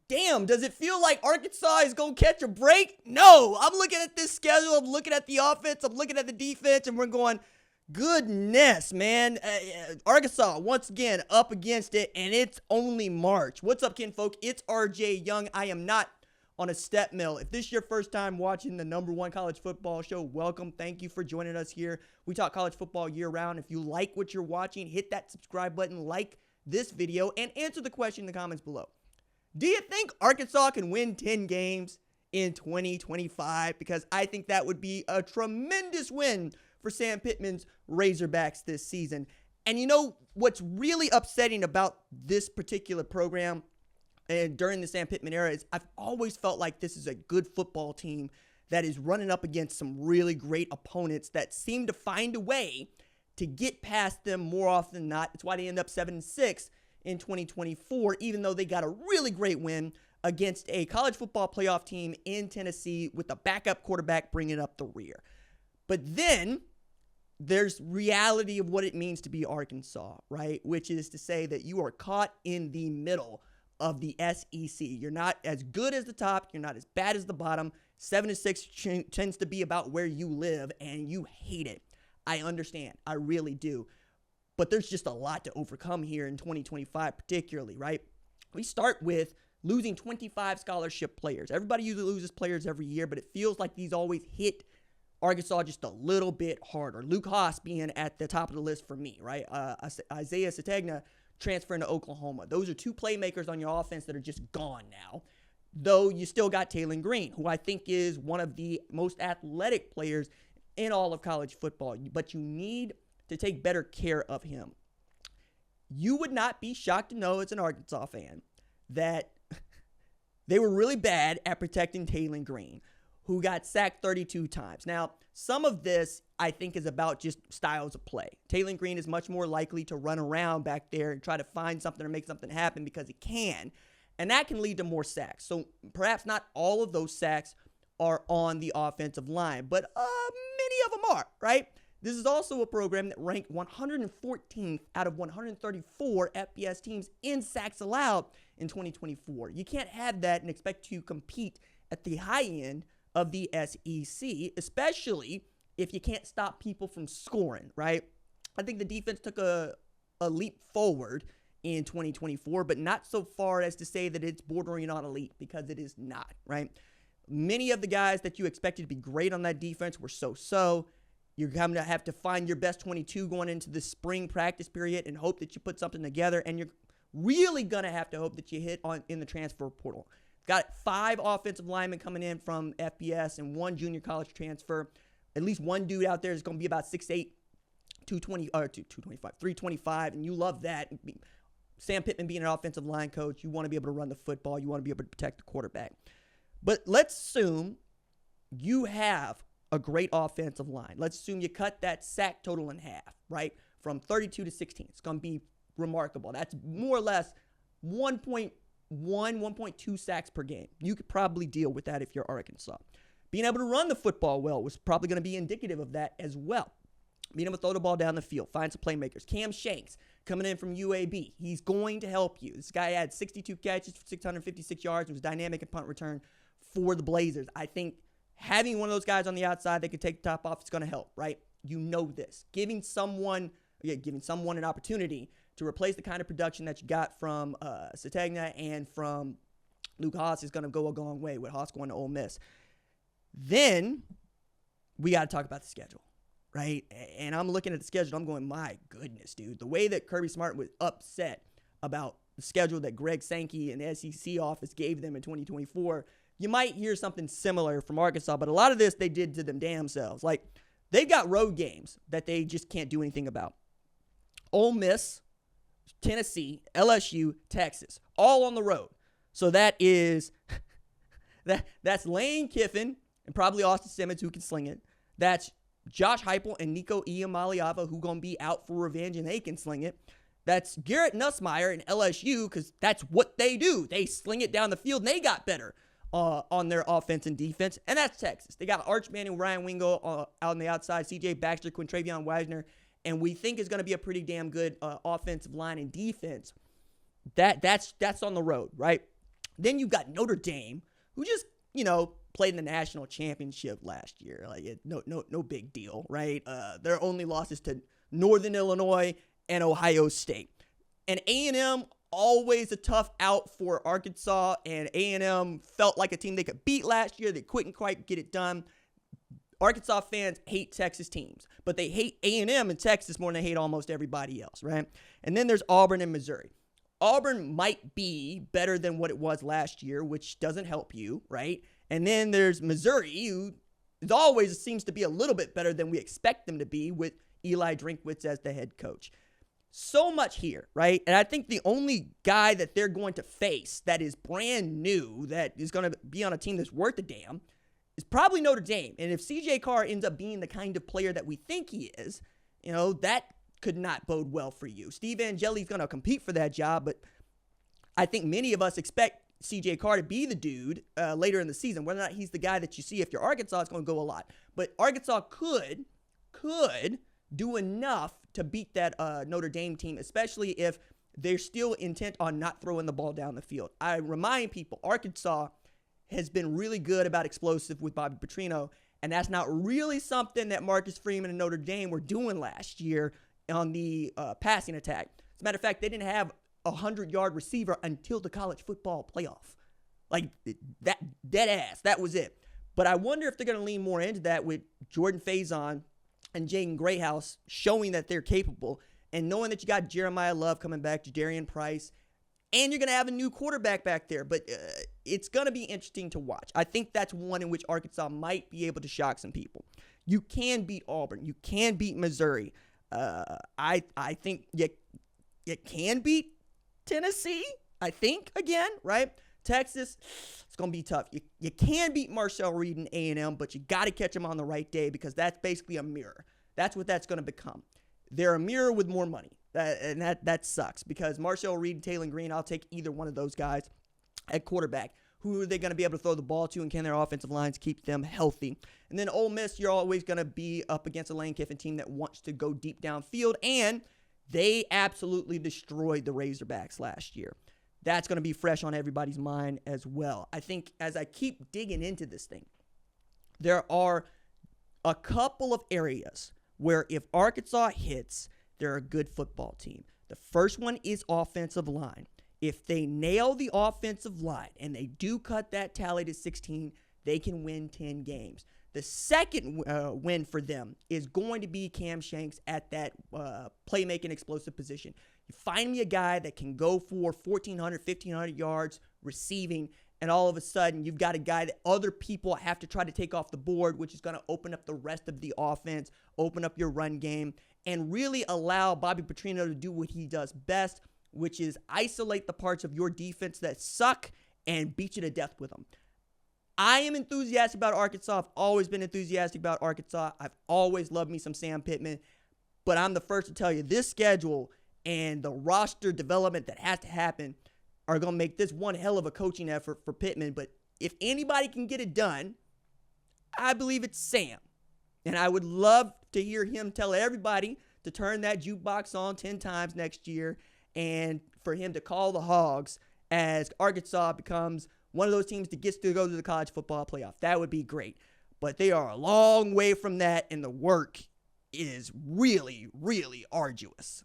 damn, does it feel like Arkansas is going to catch a break? No. I'm looking at this schedule. I'm looking at the offense. I'm looking at the defense, and we're going, goodness, man. Arkansas, once again, up against it, and it's only March. What's up, kinfolk? It's RJ Young. I am not on a step mill. If this is your first time watching the #1 college football show, welcome. Thank you for joining us here. We talk college football year-round. If you like what you're watching, hit that subscribe button, like this video, and answer the question in the comments below. Do you think Arkansas can win 10 games in 2025? Because I think that would be a tremendous win for Sam Pittman's Razorbacks this season. And you know what's really upsetting about this particular program and during the Sam Pittman era is I've always felt like this is a good football team that is running up against some really great opponents that seem to find a way to get past them more often than not. It's why they end up 7-6 in 2024, even though they got a really great win against a college football playoff team in Tennessee with a backup quarterback bringing up the rear. But then there's reality of what it means to be Arkansas, right? Which is to say that you are caught in the middle of the SEC. You're not as good as the top. You're not as bad as the bottom. 7-6 tends to be about where you live, and you hate it. I understand. I really do. But there's just a lot to overcome here in 2025 particularly, right? We start with losing 25 scholarship players. Everybody usually loses players every year, but it feels like these always hit Arkansas just a little bit harder. Luke Haas being at the top of the list for me, right? Isaiah Sategna transferring to Oklahoma. Those are two playmakers on your offense that are just gone now. Though you still got Taylen Green, who I think is one of the most athletic players in all of college football. But you need to take better care of him. You would not be shocked to know as an Arkansas fan that they were really bad at protecting Taylen Green, who got sacked 32 times. Now, some of this, I think, is about just styles of play. Taylen Green is much more likely to run around back there and try to find something or make something happen because he can, and that can lead to more sacks. So perhaps not all of those sacks are on the offensive line, but many of them are, right? This is also a program that ranked 114th out of 134 FBS teams in sacks allowed in 2024. You can't have that and expect to compete at the high end of the SEC, especially if you can't stop people from scoring, right? I think the defense took a leap forward in 2024, but not so far as to say that it's bordering on elite, because it is not, right? Many of the guys that you expected to be great on that defense were so-so. You're going to have to find your best 22 going into the spring practice period and hope that you put something together, and you're really going to have to hope that you hit on in the transfer portal. Got 5 offensive linemen coming in from FBS and 1 junior college transfer. At least one dude out there is going to be about 6'8", 225, 325, and you love that. Sam Pittman being an offensive line coach, you want to be able to run the football. You want to be able to protect the quarterback. But let's assume you have a great offensive line. Let's assume you cut that sack total in half, right? From 32 to 16. It's going to be remarkable. That's more or less 1.1, 1.2 sacks per game. You could probably deal with that if you're Arkansas. Being able to run the football well was probably going to be indicative of that as well. Being able to throw the ball down the field, find some playmakers. Cam Shanks coming in from UAB. He's going to help you. This guy had 62 catches for 656 yards and was dynamic in punt return for the Blazers. I think having one of those guys on the outside that could take the top off is going to help, right? You know this. Giving someone an opportunity to replace the kind of production that you got from Sategna and from Luke Haas is going to go a long way with Haas going to Ole Miss. Then we got to talk about the schedule, right? And I'm looking at the schedule. I'm going, my goodness, dude. The way that Kirby Smart was upset about the schedule that Greg Sankey and the SEC office gave them in 2024, you might hear something similar from Arkansas, but a lot of this they did to them damn selves. Like, they've got road games that they just can't do anything about. Ole Miss, Tennessee, LSU, Texas, all on the road. So that is that's Lane Kiffin and probably Austin Simmons, who can sling it. That's Josh Heupel and Nico Iamaleava, who going to be out for revenge, and they can sling it. That's Garrett Nussmeier and LSU, because that's what they do. They sling it down the field, and they got better on their offense and defense. And that's Texas. They got Arch Manning, Ryan Wingo out on the outside, C.J. Baxter, Quintravion Wisner, and we think is going to be a pretty damn good offensive line and defense. That's on the road, right? Then you've got Notre Dame, who just, played in the national championship last year. Like, no big deal, right? Their only losses to Northern Illinois and Ohio State. And A&M, always a tough out for Arkansas, and A&M felt like a team they could beat last year. They couldn't quite get it done. Arkansas fans hate Texas teams, but they hate A&M and Texas more than they hate almost everybody else, right? And then there's Auburn and Missouri. Auburn might be better than what it was last year, which doesn't help you, right? And then there's Missouri, who always seems to be a little bit better than we expect them to be with Eli Drinkwitz as the head coach. So much here, right? And I think the only guy that they're going to face that is brand new, that is going to be on a team that's worth a damn, is probably Notre Dame. And if CJ Carr ends up being the kind of player that we think he is, that could not bode well for you. Steve Angeli's going to compete for that job, but I think many of us expect CJ Carr to be the dude later in the season. Whether or not he's the guy that you see if you're Arkansas, it's going to go a lot. But Arkansas could do enough to beat that Notre Dame team, especially if they're still intent on not throwing the ball down the field. I remind people, Arkansas has been really good about explosive with Bobby Petrino, and that's not really something that Marcus Freeman and Notre Dame were doing last year on the passing attack. As a matter of fact, they didn't have a 100-yard receiver until the college football playoff. Like, that dead ass, that was it. But I wonder if they're going to lean more into that with Jordan Faison and Jaden Grayhouse showing that they're capable, and knowing that you got Jeremiah Love coming back, Jadarian Price, and you're going to have a new quarterback back there. But it's going to be interesting to watch. I think that's one in which Arkansas might be able to shock some people. You can beat Auburn. You can beat Missouri. I think you can beat Tennessee, I think, again, right? Texas, it's going to be tough. You can beat Marshall Reed and A&M, but you got to catch them on the right day, because that's basically a mirror. That's what that's going to become. They're a mirror with more money, and that sucks, because Marshall Reed and Taylen Green, I'll take either one of those guys at quarterback. Who are they going to be able to throw the ball to, and can their offensive lines keep them healthy? And then Ole Miss, you're always going to be up against a Lane Kiffin team that wants to go deep downfield, and they absolutely destroyed the Razorbacks last year. That's going to be fresh on everybody's mind as well. I think as I keep digging into this thing, there are a couple of areas where if Arkansas hits, they're a good football team. The first one is offensive line. If they nail the offensive line and they do cut that tally to 16, they can win 10 games. The second win for them is going to be Cam Shanks at that playmaking explosive position. You find me a guy that can go for 1,400, 1,500 yards receiving, and all of a sudden you've got a guy that other people have to try to take off the board, which is going to open up the rest of the offense, open up your run game, and really allow Bobby Petrino to do what he does best, which is isolate the parts of your defense that suck and beat you to death with them. I am enthusiastic about Arkansas. I've always been enthusiastic about Arkansas. I've always loved me some Sam Pittman. But I'm the first to tell you, this schedule and the roster development that has to happen are going to make this one hell of a coaching effort for Pittman. But if anybody can get it done, I believe it's Sam. And I would love to hear him tell everybody to turn that jukebox on 10 times next year, and for him to call the Hogs as Arkansas becomes one of those teams that gets to go to the college football playoff. That would be great. But they are a long way from that, and the work is really, really arduous.